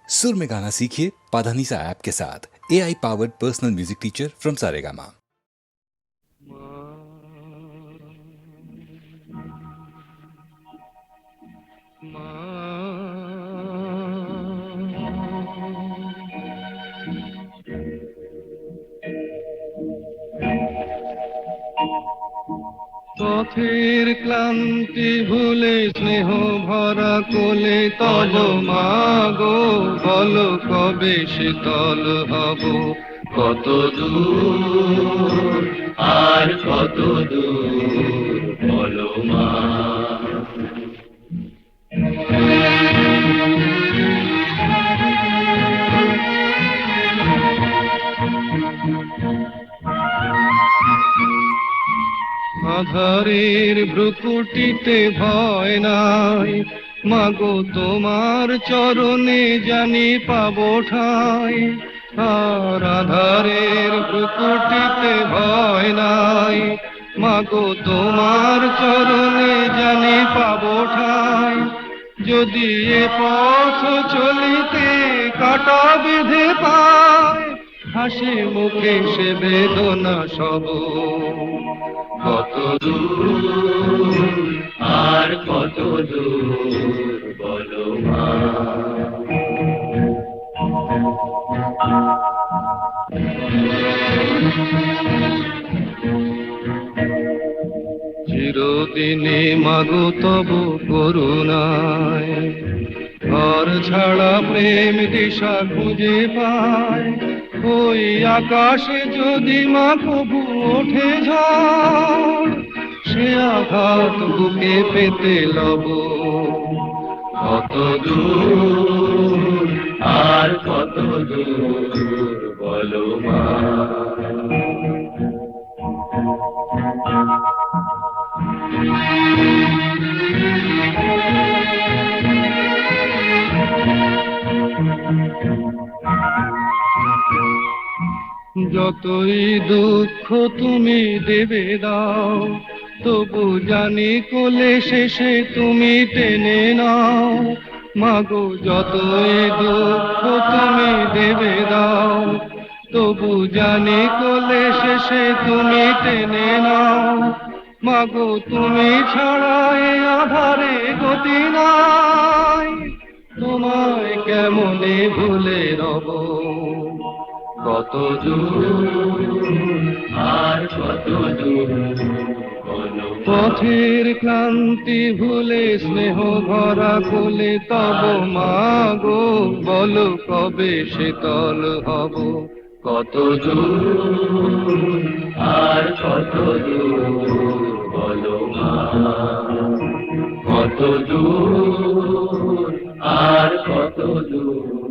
सुर में गाना सीखिए पाधानीसा ऐप के साथ। AI powered personal music teacher from Saregama. পথের ক্লান্তি ভুলে স্নেহ ভরা কোলে তব মাগো বলো কবে শীতল হব। কত দূর আর কত দূর বলো মা। আধারের ভ্রুকুটিতে ভয় নাই, মাগো তোমার চরণে জানি পাবো ঠাঁই। আর আধারের ভ্রুকুটিতে ভয় নাই, মাগো তোমার চরণে জানি পাবো ঠাঁই। যদি এ পথ চলিতে কাটা বিধে পায়, হাসি মুখে সে বেদনা সব। কত দূর আর কত দূর বলো মা। চিরদিনে মাগো তব করুণায়, ঘর ছাড়া প্রেম দিশা খুঁজে পায়। ওই আকাশে যদি মা কবু ওঠে ঝড়, সে আঘাত বুকে পেতে লব। কত দূর আর কত দূর বলো মা। যতই দুঃখ তুমি দেবে দাও, তবু জানি কোলে শেষে তুমি টেনে নাও। মাগো যতই দুঃখ তুমি দেবে দাও, তবু জানি কোলে শেষে তুমি টেনে নাও। মাগো তুমি ছাড়া এ আধারে গতি নাই, তোমায় কেমনে ভুলে রব। কত দূর আর কত দূর বলো। পথের ক্লান্তি ভুলে স্নেহ ভরা কোলে তব মাগো বলো কবে শীতল হব। কত দূর আর কত দূর বলো মা। কত দূর আর কত দূর।